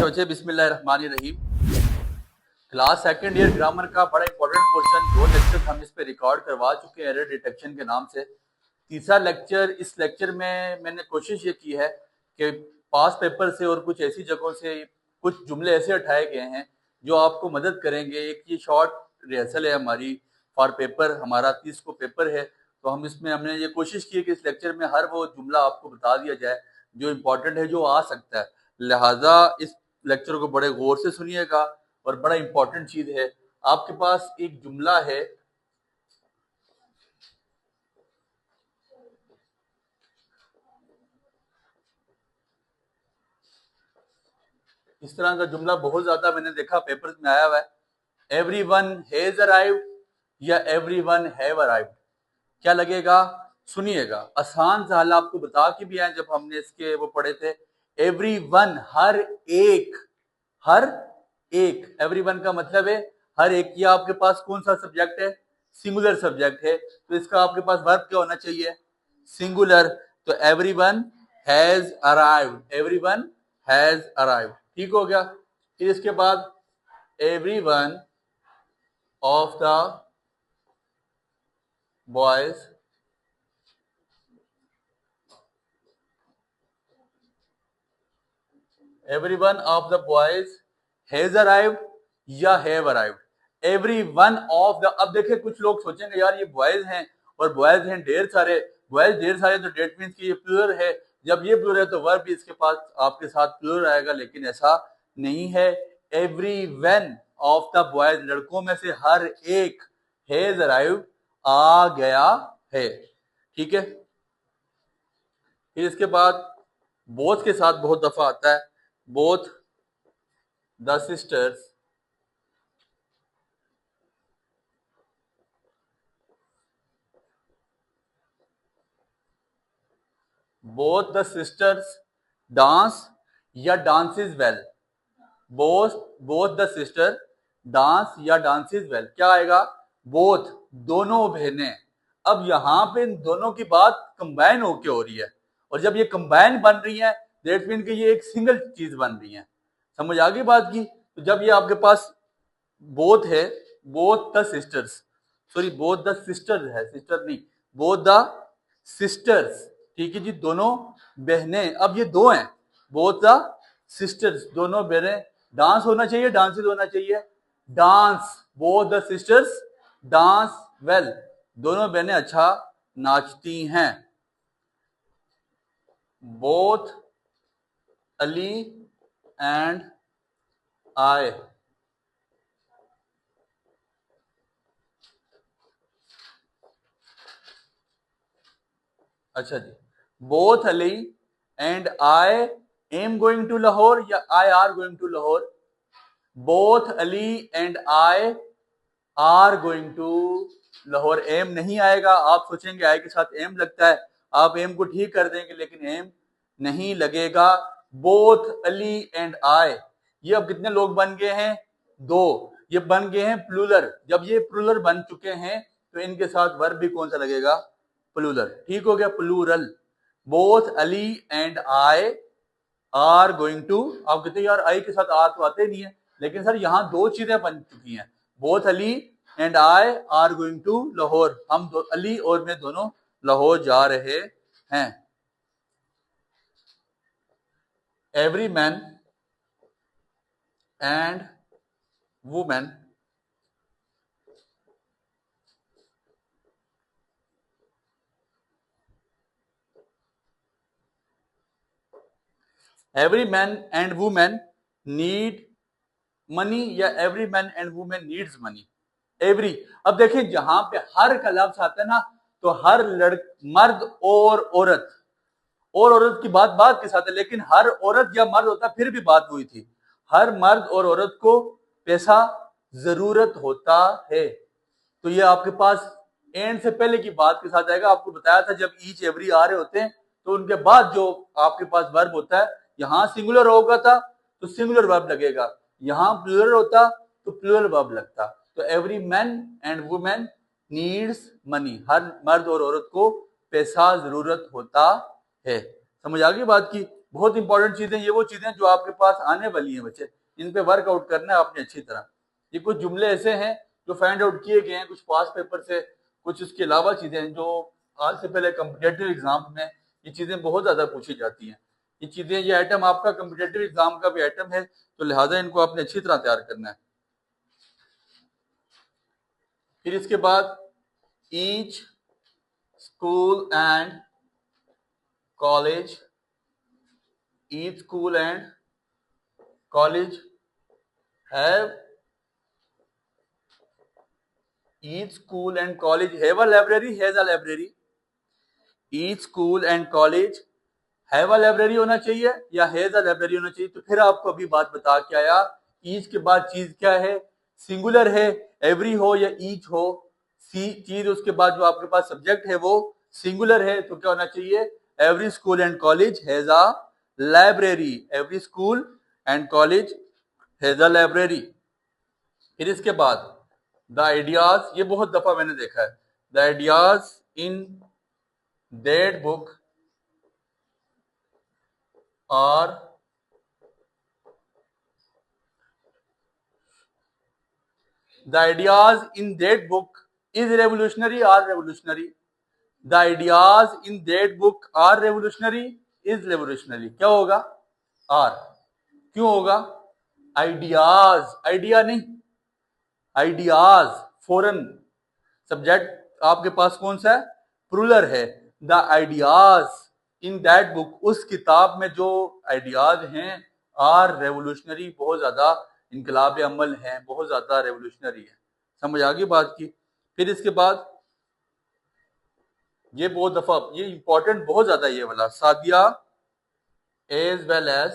तो बच्चे बिस्मिल्लाहिर्रहमानिर्रहीम। क्लास सेकंड ईयर ग्रामर का बड़ा इंपॉर्टेंट क्वेश्चन 2 लेक्चर हम इस पे रिकॉर्ड करवा चुके हैं एरर डिटेक्शन के नाम से। तीसरा लेक्चर, इस लेक्चर में मैंने कोशिश ये की है कि पास पेपर से और कुछ ऐसी जगहों से कुछ जुमले ऐसे उठाए गए हैं जो आपको मदद करेंगे। एक ये शॉर्ट रिहर्सल है हमारी फॉर पेपर, हमारा 30 को पेपर है, तो हम इसमें हमने ये कोशिश की है कि इस लेक्चर में हर वो जुमला आपको बता दिया जाए जो इम्पोर्टेंट है, जो आ सकता है। लिहाजा इस लेक्चर को बड़े गौर से सुनिएगा और बड़ा इंपॉर्टेंट चीज है। आपके पास एक जुमला है, इस तरह का जुमला बहुत ज्यादा मैंने देखा पेपर्स में आया हुआ है, एवरीवन हैज अराइव्ड या एवरीवन हैव अराइव्ड। क्या लगेगा? सुनिएगा, आसान सा हल आपको बता के भी आए जब हमने इसके वो पढ़े थे। एवरीवन, हर एक, हर एक। एवरीवन का मतलब है हर एक। ये आपके पास कौन सा सब्जेक्ट है? सिंगुलर सब्जेक्ट है, तो इसका आपके पास वर्ब क्या होना चाहिए? सिंगुलर। तो everyone has arrived, everyone has arrived. ठीक हो गया। फिर इसके बाद everyone of the boys everyone of the boys has arrived या have arrived. Everyone of the, अब देखिए कुछ लोग सोचेंगे यार ये बॉयज हैं और बॉयज हैं ढेर सारे, बॉयज ढेर सारे तो डेट मींस कि ये प्लूरल है। जब ये प्लूरल है तो वर्ब भी इसके पास आपके साथ प्लूरल आएगा, लेकिन ऐसा नहीं है। एवरीवन ऑफ द बॉयज, लड़कों में से हर एक, हैज अराइव्ड, आ गया है। ठीक है। फिर इसके बाद बोथ के साथ बहुत दफा आता है, both the sisters both the sisters dance या dances well. Both the sister dance या डांसेस वेल। क्या आएगा? बोथ, दोनों बहनें। अब यहां पे इन दोनों की बात कंबाइन होके हो रही है, और जब ये कंबाइन बन रही है दैट मीन कि ये एक सिंगल चीज बन रही है। समझ आ गई बात की? तो जब ये आपके पास बोथ है, both the sisters, sorry both the sisters है, सिस्टर नहीं, बोथ द सिस्टर्स। ठीक है जी, दोनों बहनें। अब ये दो हैं, बोथ द सिस्टर्स, दोनों बहनें। डांस होना चाहिए, डांसेस होना चाहिए, dance. Both the sisters dance well, दोनों बहनें अच्छा नाचती हैं। बोथ अली एंड आई, अच्छा जी, both Ali and I am going to Lahore या I are going to Lahore. Both Ali and I are going to Lahore. Am नहीं आएगा, आप सोचेंगे आई के साथ एम लगता है, आप एम को ठीक कर देंगे, लेकिन एम नहीं लगेगा। बोथ अली एंड आई, ये अब कितने लोग बन गए हैं? दो। ये बन गए हैं प्लूरल। जब ये प्लूरल बन चुके हैं तो इनके साथ वर्ब भी कौन सा लगेगा? प्लूरल। ठीक हो गया, plural. Both Ali and I are going to, आप कहते हैं यार आई के साथ आर तो आते नहीं है, लेकिन सर यहां दो चीजें बन चुकी हैं। Both Ali and I are going to Lahore, हम अली और मैं दोनों लाहौर जा रहे हैं। Every man and women every man and women need money या every man and women needs money. Every, अब देखिए जहां पे हर का लफ्ज आता है ना, तो हर मर्द और औरत, और औरत की बात बात के साथ है, लेकिन हर औरत या मर्द होता फिर भी बात हुई थी। हर मर्द और औरत को पैसा जरूरत होता है। तो ये आपके पास एंड से पहले की बात के साथ आएगा। आपको बताया था जब ईच एवरी आ रहे होते हैं तो उनके बाद जो आपके पास वर्ब होता है, यहां सिंगुलर होगा था तो सिंगुलर वर्ब लगेगा, यहां प्लूरल होता तो प्लूरल वर्ब लगता। तो every man and women needs money, हर मर्द और औरत को पैसा जरूरत होता है। समझ आ गई बात की? बहुत इंपॉर्टेंट चीजें, ये वो चीजें जो आपके पास आने वाली हैं बच्चे, इन पे वर्कआउट करना है आपने अच्छी तरह। ये कुछ जुमले ऐसे हैं जो फाइंड आउट किए गए हैं कुछ पास पेपर से, कुछ इसके अलावा चीजें हैं जो आज से पहले कॉम्पिटेटिव एग्जाम में ये चीजें बहुत ज्यादा पूछी जाती हैं। ये चीजें, ये आइटम आपका कॉम्पिटेटिव एग्जाम का भी आइटम है, तो लिहाजा इनको आपने अच्छी तरह तैयार करना है। फिर इसके बाद each school and college, each school and college have, each school and college have a library, has a library, each school and college have a library होना चाहिए या has a library होना चाहिए। तो फिर आपको अभी बात बता के आया, each के बाद चीज क्या है, सिंगुलर है, every हो या each हो, चीज उसके बाद जो आपके पास सब्जेक्ट है वो सिंगुलर है, तो क्या होना चाहिए, every school and college has a library, every school and college has a library। फिर इसके बाद द आइडियाज, ये बहुत दफा मैंने देखा है, the ideas in that book are, the ideas in that book is revolutionary are revolutionary, the ideas in that book are revolutionary is revolutionary. क्या होगा, आर। क्यों होगा, आइडियाज, आइडिया नहीं, आइडियाज फॉरन, सब्जेक्ट आपके पास कौन सा है, प्लूरल है। The ideas in that book, उस किताब में जो आइडियाज हैं, आर रेवोल्यूशनरी, बहुत ज्यादा इनकलाब अमल है, बहुत ज्यादा रेवोल्यूशनरी है। समझ आ गई बात की। फिर इसके बाद ये बहुत दफा, ये इंपॉर्टेंट बहुत ज्यादा ये वाला, Sadia as well as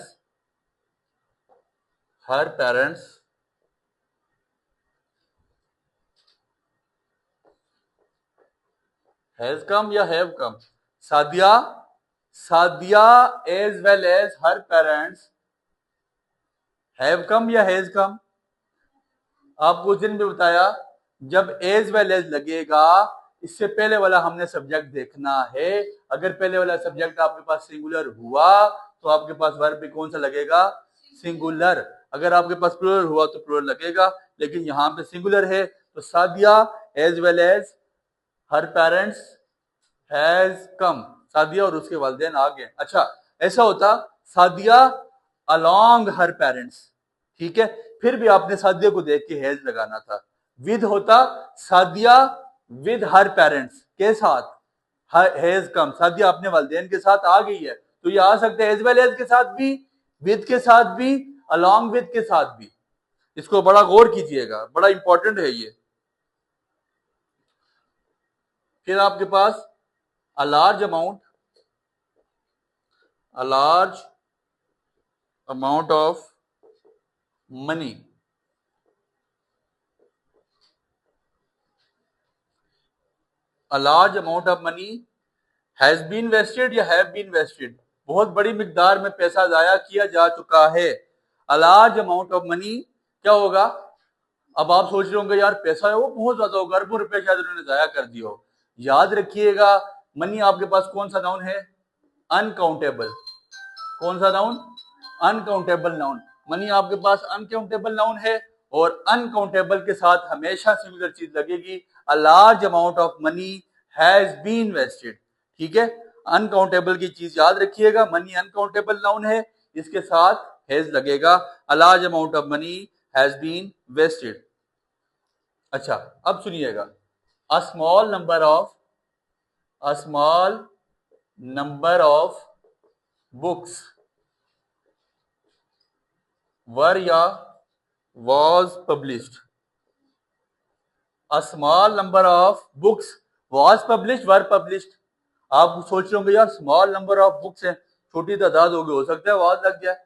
her parents has come या have come, Sadia, Sadia as well as her parents have come या हैज कम। आपको उस दिन भी बताया, जब एज वेल एज लगेगा, इससे पहले वाला हमने सब्जेक्ट देखना है। अगर पहले वाला सब्जेक्ट आपके पास सिंगुलर हुआ तो आपके पास वर्ब भी कौन सा लगेगा, सिंगुलर। अगर आपके पास प्लूरल हुआ तो प्लूरल लगेगा, लेकिन यहाँ पे सिंगुलर है, तो Sadia as well as her parents has come, Sadia और उसके वालिदैन आ गए। अच्छा, ऐसा होता सादिया अलोंग हर पेरेंट्स, ठीक है, फिर भी आपने सादिया को देख के हैज लगाना था। विद होता सादिया विद हर पेरेंट्स के साथ, हैज कम, सादिया अपने वालिदैन के साथ आ गई है, तो ये आ सकते हैं एज वेल एज के साथ भी, विद के साथ भी, अलोंग विद के साथ भी। इसको बड़ा गौर कीजिएगा, बड़ा इंपॉर्टेंट है ये। फिर आपके पास a large amount of money, a large amount of money has been wasted या have been wasted, बहुत बड़ी मिकदार में पैसा जाया किया जा चुका है। a large amount of money क्या होगा, अब आप सोच रहे होंगे यार पैसा है वो बहुत ज्यादा होगा, अरबों रुपए शायद उन्होंने जाया कर दिया हो। याद रखिएगा, मनी आपके पास कौन सा नाउन है, अनकाउंटेबल। कौन सा नाउन, अनकाउंटेबल नाउन। मनी आपके पास अनकाउंटेबल नाउन है, और अनकाउंटेबल के साथ हमेशा सिमिलर चीज लगेगी, a large amount of money has been wasted. ठीक है, अनकाउंटेबल की चीज याद रखिएगा, मनी अनकाउंटेबल नाउन है, इसके साथ हैज लगेगा, a large amount of money has been wasted. अच्छा, अब सुनिएगा, a small number of books were या was published, a small number of books was published, were published। आप सोच रहे होंगे यार स्मॉल नंबर ऑफ बुक्स है, छोटी तादाद होगी, हो सकता है was लग जाए,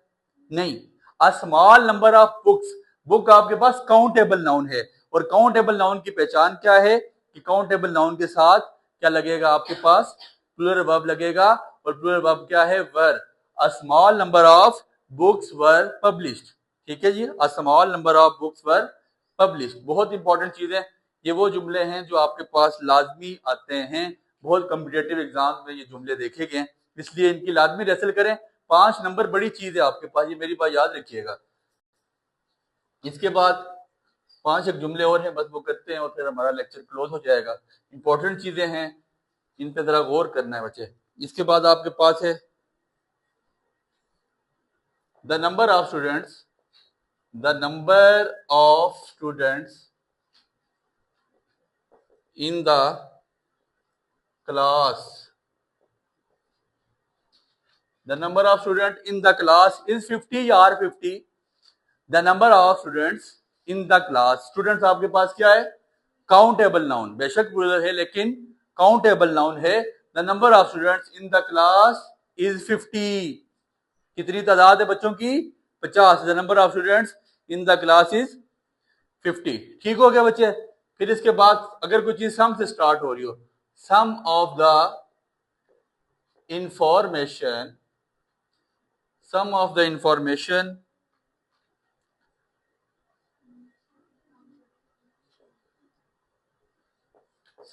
नहीं। a small number of books, book आपके पास काउंटेबल नाउन है, और काउंटेबल नाउन की पहचान क्या है कि काउंटेबल नाउन के साथ क्या लगेगा, आपके पास प्लूरल वर्ब लगेगा, और प्लूरल वर्ब क्या है, वर। a small number of books were published। ठीक है जी, a small number of books were published. बहुत इंपॉर्टेंट चीजें, ये वो जुमले हैं जो आपके पास लाजमी आते हैं, बहुत कॉम्पिटेटिव एग्जाम्स में ये जुमले देखे गए हैं, इसलिए इनकी लाजमी रिहर्सल करें। 5 नंबर बड़ी चीज है आपके पास, ये मेरी बात याद रखिएगा। इसके बाद 5 एक जुमले और हैं, बस वो करते हैं और फिर हमारा लेक्चर क्लोज हो जाएगा। इंपॉर्टेंट चीजें हैं, इन पे जरा गौर करना है बच्चे। इसके बाद आपके पास है the number of students, the number of students in the class, the number of students in the class is 50 or 50, the number of students in the class, students आपके पास क्या है, काउंटेबल नाउन, बेशक प्लूरल है लेकिन countable noun है। the number of students in the class is 50, कितनी तादाद है बच्चों की, 50, the number of students in the class is 50। ठीक हो गया बच्चे। फिर इसके बाद अगर कोई चीज सम से स्टार्ट हो रही हो, some of the information, some of the information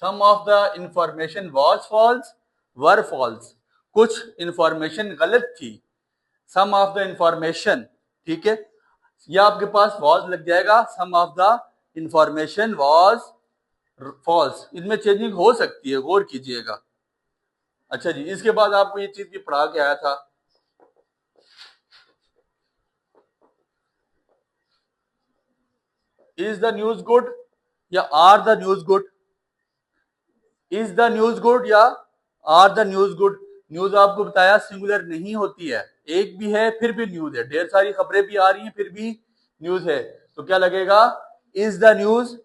some of the information was false were false, कुछ इंफॉर्मेशन गलत थी, सम ऑफ द इंफॉर्मेशन, ठीक है, या आपके पास वॉज लग जाएगा, some of the information was false, इनमें चेंजिंग हो सकती है, गौर कीजिएगा। अच्छा जी, इसके बाद आपको ये चीज भी पढ़ा के आया था, इज द न्यूज गुड या are the news good, is the news good या are the news good. News आपको बताया सिंगुलर नहीं होती है, एक भी है फिर भी न्यूज है, ढेर सारी खबरें भी आ रही हैं फिर भी न्यूज है, तो क्या लगेगा, इज द न्यूज,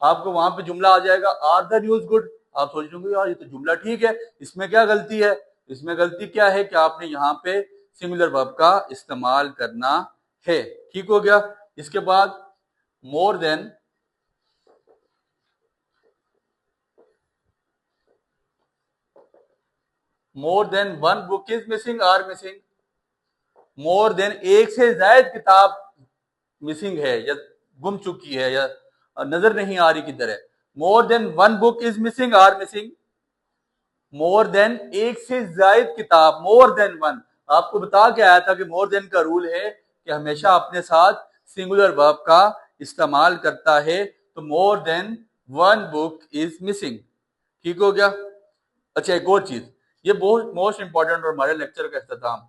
आपको वहां पे जुमला आ जाएगा आर द न्यूज गुड। आप सोच रहे यार ये तो जुमला ठीक है, इसमें क्या गलती है, इसमें गलती क्या है कि आपने यहाँ पे सिंगुलर वर्ब का इस्तेमाल करना है। ठीक हो गया। इसके बाद more than, more than one book is missing are missing, more than एक से ज्यादा किताब मिसिंग है या गुम चुकी है या नजर नहीं आ रही किधर है, more than one book is missing are missing, more than एक से ज्यादा किताब, मोर देन वन, आपको बता के आया था कि मोर देन का रूल है कि हमेशा अपने साथ सिंगुलर वर्ब का इस्तेमाल करता है, तो मोर than one book is missing. ठीक हो गया। अच्छा एक और चीज, ये बहुत मोस्ट इंपॉर्टेंट और हमारे लेक्चर का इख्तिताम,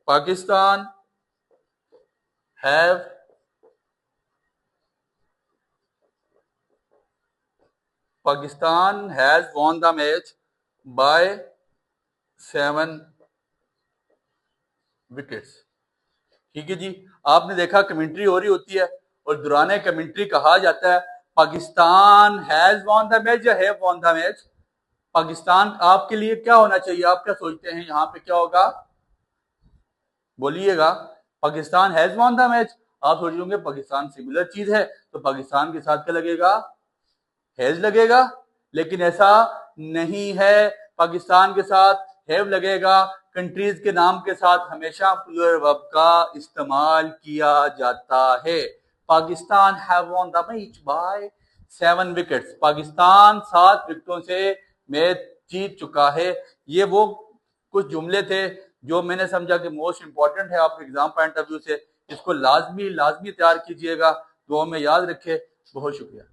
Pakistan have Pakistan has won the match by 7 wickets. ठीक है जी, आपने देखा कमेंट्री हो रही होती है और दौरान कमेंट्री कहा जाता है Pakistan has won the match या have won the match. Pakistan आपके लिए क्या होना चाहिए, आप क्या सोचते हैं यहाँ पे क्या होगा, बोलिएगा। Pakistan has won the match, आप सोच होंगे पाकिस्तान सिमिलर चीज है तो पाकिस्तान के साथ क्या लगेगा, हैज लगेगा, लेकिन ऐसा नहीं है, पाकिस्तान के साथ हैव लगेगा। कंट्रीज के नाम के साथ हमेशा प्लूरल वर्ब का इस्तेमाल किया जाता है। Pakistan have won the match by 7 wickets, Pakistan 7 विकेटों से मैच जीत चुका है। ये वो कुछ जुमले थे जो मैंने समझा कि मोस्ट इंपॉर्टेंट है आपके एग्जाम पॉइंट ऑफ व्यू से, इसको लाजमी तैयार कीजिएगा, दुआ में याद रखे। बहुत शुक्रिया।